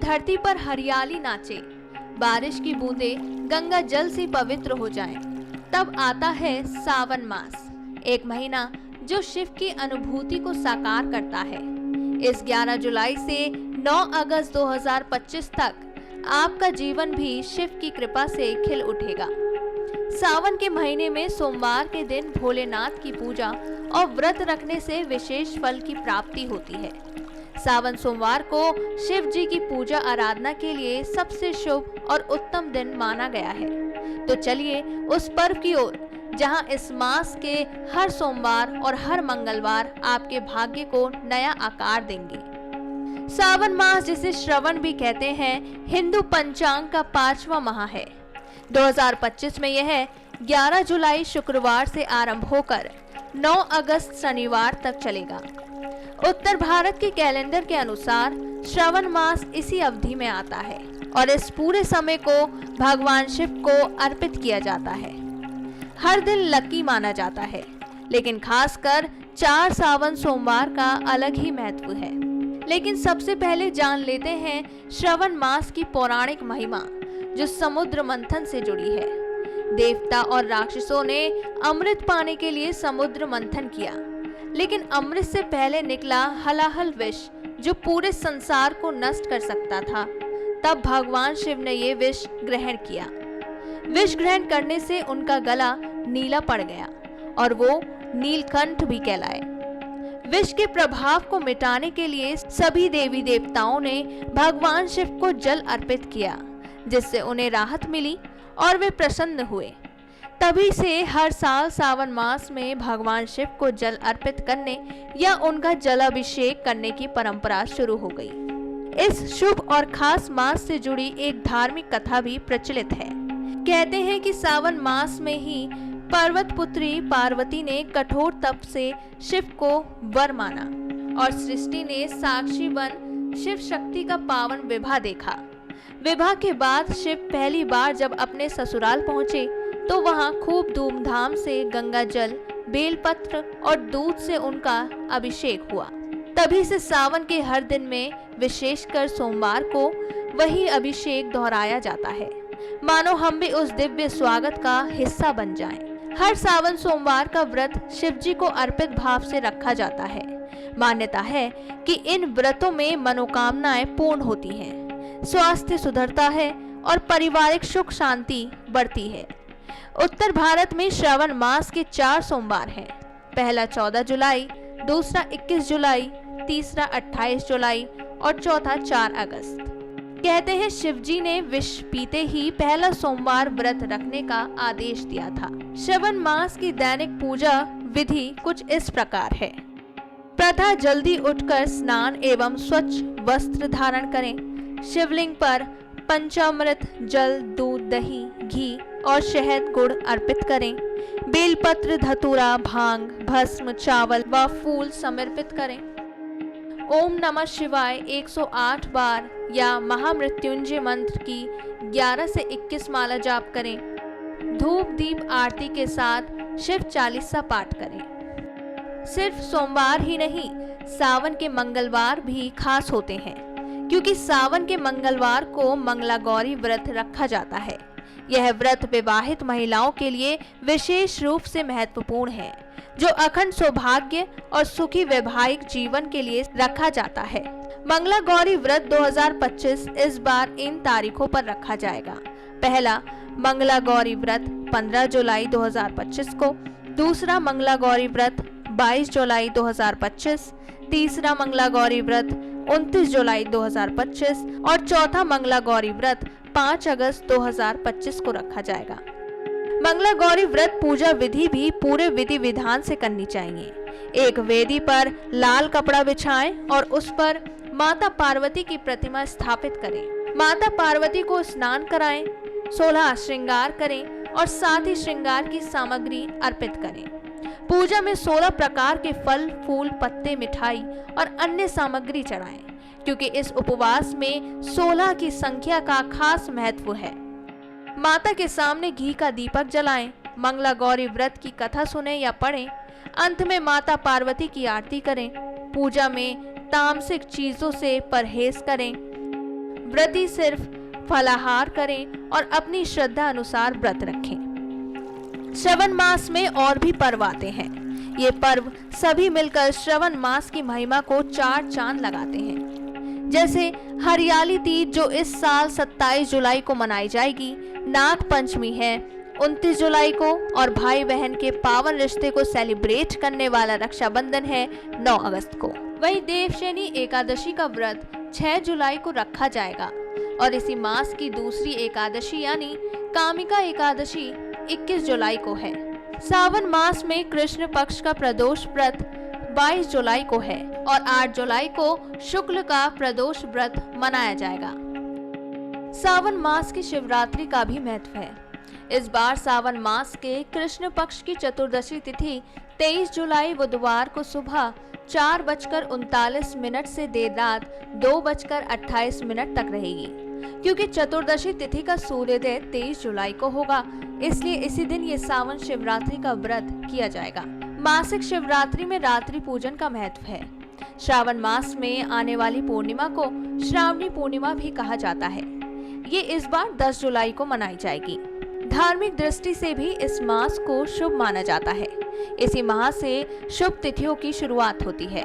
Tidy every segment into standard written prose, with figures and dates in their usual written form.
धरती पर हरियाली नाचे, बारिश की बूंदें गंगा जल से पवित्र हो जाएं। तब आता है सावन मास, एक महीना जो शिव की अनुभूति को साकार करता है। इस 11 जुलाई से 9 अगस्त 2025 तक आपका जीवन भी शिव की कृपा से खिल उठेगा। सावन के महीने में सोमवार के दिन भोलेनाथ की पूजा और व्रत रखने से विशेष फल की प्राप्ति होती है। सावन सोमवार को शिव जी की पूजा आराधना के लिए सबसे शुभ और उत्तम दिन माना गया है। तो चलिए उस पर्व की ओर जहां इस मास के हर सोमवार और हर मंगलवार आपके भाग्य को नया आकार देंगे। सावन मास, जिसे श्रवण भी कहते हैं, हिंदू पंचांग का 5वां माह है। 2025 में यह 11 जुलाई शुक्रवार से आरंभ होकर 9 अगस्त शनिवार तक चलेगा। उत्तर भारत के कैलेंडर के अनुसार श्रवण मास इसी अवधि में आता है और इस पूरे समय को भगवान शिव को अर्पित किया जाता है। हर दिन लकी माना जाता है, लेकिन खासकर 4 सावन सोमवार का अलग ही महत्व है। लेकिन सबसे पहले जान लेते हैं श्रवण मास की पौराणिक महिमा, जो समुद्र मंथन से जुड़ी है। देवता और राक्षसों ने अमृत पाने के लिए समुद्र मंथन किया, लेकिन अमृत से पहले निकला हलाहल विष, जो पूरे संसार को नष्ट कर सकता था। तब भगवान शिव ने ये विष ग्रहण किया। विष ग्रहण करने से उनका गला नीला पड़ गया और वो नीलकंठ भी कहलाए। विष के प्रभाव को मिटाने के लिए सभी देवी देवताओं ने भगवान शिव को जल अर्पित किया, जिससे उन्हें राहत मिली और वे प्रसन्न हुए। तभी से हर साल सावन मास में भगवान शिव को जल अर्पित करने या उनका जलाभिषेक करने की परंपरा शुरू हो गई। इस शुभ और खास मास से जुड़ी एक धार्मिक कथा भी प्रचलित है। कहते हैं कि सावन मास में ही पर्वत पुत्री पार्वती ने कठोर तप से शिव को वर माना और सृष्टि ने साक्षी बन शिव शक्ति का पावन विवाह देखा। विवाह के बाद शिव पहली बार जब अपने ससुराल पहुंचे तो वहां खूब धूमधाम से गंगा जल, बेलपत्र और दूध से उनका अभिषेक हुआ। तभी से सावन के हर दिन में, विशेषकर सोमवार को, वही अभिषेक दोहराया जाता है, मानो हम भी उस दिव्य स्वागत का हिस्सा बन जाएं। हर सावन सोमवार का व्रत शिव जी को अर्पित भाव से रखा जाता है। मान्यता है कि इन व्रतों में मनोकामनाएं पूर्ण होती हैं, स्वास्थ्य सुधरता है और पारिवारिक सुख शांति बढ़ती है। उत्तर भारत में श्रावण मास के 4 सोमवार हैं। पहला 14 जुलाई, दूसरा 21 जुलाई, तीसरा 28 जुलाई और चौथा 4 अगस्त। कहते हैं शिवजी ने विष पीते ही पहला सोमवार व्रत रखने का आदेश दिया था। श्रावण मास की दैनिक पूजा विधि कुछ इस प्रकार है। प्रातः जल्दी उठकर स्नान एवं स्वच्छ वस्त्र धारण करें। शिवलिंग पर पंचामृत, जल, दूध, दही, घी और शहद, गुड़ अर्पित करें। बेलपत्र, धतूरा, भांग, भस्म, चावल व फूल समर्पित करें। ओम नमः शिवाय 108 बार या महामृत्युंजय मंत्र की 11 से 21 माला जाप करें। धूप दीप आरती के साथ शिव चालीसा पाठ करें। सिर्फ सोमवार ही नहीं, सावन के मंगलवार भी खास होते हैं, क्योंकि सावन के मंगलवार को मंगला गौरी व्रत रखा जाता है। यह व्रत विवाहित महिलाओं के लिए विशेष रूप से महत्वपूर्ण है, जो अखंड सौभाग्य और सुखी वैवाहिक जीवन के लिए रखा जाता है। मंगला गौरी व्रत 2025 इस बार इन तारीखों पर रखा जाएगा। पहला मंगला गौरी व्रत 15 जुलाई 2025 को, दूसरा मंगला गौरी व्रत 22 जुलाई 2025, तीसरा मंगला गौरी व्रत 29 जुलाई 2025 और चौथा मंगला गौरी व्रत 5 अगस्त 2025 को रखा जाएगा। मंगला गौरी व्रत पूजा विधि भी पूरे विधि विधान से करनी चाहिए। एक वेदी पर लाल कपड़ा बिछाएं और उस पर माता पार्वती की प्रतिमा स्थापित करें। माता पार्वती को स्नान कराएं, 16 श्रृंगार करें और साथ ही श्रृंगार की सामग्री अर्पित करें। पूजा में 16 प्रकार के फल, फूल, पत्ते, मिठाई और अन्य सामग्री चढ़ाएं, क्योंकि इस उपवास में 16 की संख्या का खास महत्व है। माता के सामने घी का दीपक जलाएं, मंगला गौरी व्रत की कथा सुने या पढ़ें, अंत में माता पार्वती की आरती करें। पूजा में तामसिक चीजों से परहेज करें। व्रती सिर्फ फलाहार करें और अपनी श्रद्धा अनुसार व्रत रखें। श्रवण मास में और भी पर्व आते हैं। ये पर्व सभी मिलकर श्रवण मास की महिमा को चार चांद लगाते हैं। जैसे हरियाली तीज जो इस साल 27 जुलाई को मनाई जाएगी, नाग पंचमी है 29 जुलाई को, और भाई बहन के पावन रिश्ते को सेलिब्रेट करने वाला रक्षाबंधन है 9 अगस्त को। वहीं देवशयनी एकादशी का व्रत 6 जुलाई को रखा जाएगा और इसी मास की दूसरी एकादशी यानी कामिका एकादशी 21 जुलाई को है। सावन मास में कृष्ण पक्ष का प्रदोष व्रत 22 जुलाई को है और 8 जुलाई को शुक्ल का प्रदोष व्रत मनाया जाएगा। सावन मास की शिवरात्रि का भी महत्व है। इस बार सावन मास के कृष्ण पक्ष की चतुर्दशी तिथि 23 जुलाई बुधवार को सुबह 4:39 से देर रात 2:28 तक रहेगी। क्योंकि चतुर्दशी तिथि का सूर्योदय 23 जुलाई को होगा, इसलिए इसी दिन ये सावन शिवरात्रि का व्रत किया जाएगा। मासिक शिवरात्रि में रात्रि पूजन का महत्व है। श्रावण मास में आने वाली पूर्णिमा को श्रावणी पूर्णिमा भी कहा जाता है। ये इस बार 10 जुलाई को मनाई जाएगी। धार्मिक दृष्टि से भी इस मास को शुभ माना जाता है। इसी माह से शुभ तिथियों की शुरुआत होती है,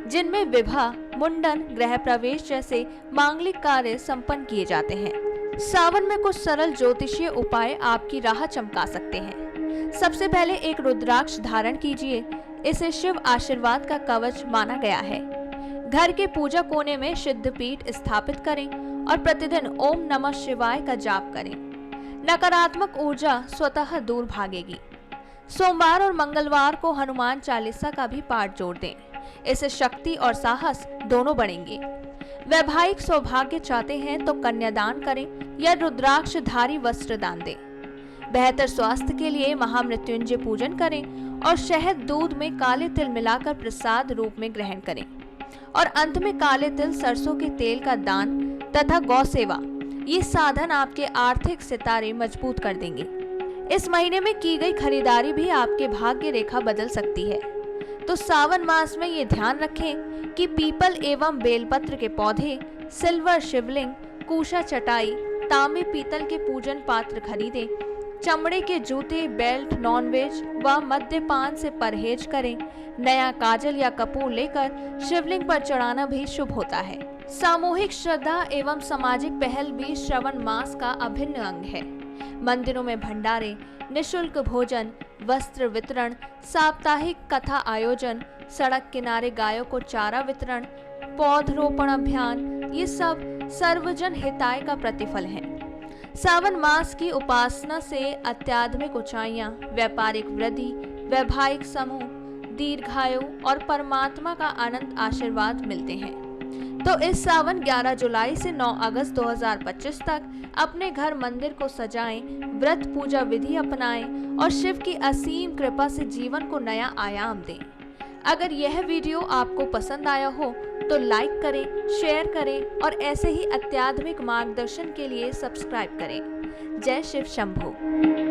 जिनमें विवाह, मुंडन, गृह प्रवेश जैसे मांगलिक कार्य संपन्न किए जाते हैं। सावन में कुछ सरल ज्योतिषीय उपाय आपकी राह चमका सकते हैं। सबसे पहले एक रुद्राक्ष धारण कीजिए। इसे शिव आशीर्वाद का कवच माना गया है। घर के पूजा कोने में सिद्ध पीठ स्थापित करें और प्रतिदिन ओम नमः शिवाय का जाप करें। नकारात्मक ऊर्जा स्वतः दूर भागेगी। सोमवार और मंगलवार को हनुमान चालीसा का भी पाठ जोड़ दें। इससे शक्ति और साहस दोनों बढ़ेंगे। वैवाहिक सौभाग्य चाहते हैं तो कन्यादान करें या रुद्राक्षधारी वस्त्र दान दें। बेहतर स्वास्थ्य के लिए महामृत्युंजय पूजन करें और शहद दूध में काले तिल मिलाकर प्रसाद रूप में ग्रहण करें। और अंत में काले तिल सरसों के तेल का दान तथा गौ सेवा, ये साधन आपके आर्थिक सितारे मजबूत कर देंगे। इस महीने में की गई खरीदारी भी आपके भाग्य रेखा बदल सकती है। तो सावन मास में ये ध्यान रखें कि पीपल एवं बेलपत्र के पौधे, सिल्वर शिवलिंग, कुशा चटाई, तांबे पीतल के पूजन पात्र खरीदें। चमड़े के जूते, बेल्ट, नॉनवेज व मद्यपान से परहेज करें। नया काजल या कपूर लेकर शिवलिंग पर चढ़ाना भी शुभ होता है। सामूहिक श्रद्धा एवं सामाजिक पहल भी श्रवण मास का अभिन्न अंग है। मंदिरों में भंडारे, निशुल्क भोजन, वस्त्र वितरण, साप्ताहिक कथा आयोजन, सड़क किनारे गायों को चारा वितरण, पौधरोपण अभियान, ये सब सर्वजन हिताय का प्रतिफल है। सावन मास की उपासना से आध्यात्मिक ऊंचाइयां, व्यापारिक वृद्धि, वैवाहिक समूह, दीर्घायु और परमात्मा का अनंत आशीर्वाद मिलते हैं। तो इस सावन 11 जुलाई से 9 अगस्त 2025 तक अपने घर मंदिर को सजाएं, व्रत पूजा विधि अपनाएं और शिव की असीम कृपा से जीवन को नया आयाम दें। अगर यह वीडियो आपको पसंद आया हो तो लाइक करें, शेयर करें और ऐसे ही आध्यात्मिक मार्गदर्शन के लिए सब्सक्राइब करें। जय शिव शंभू।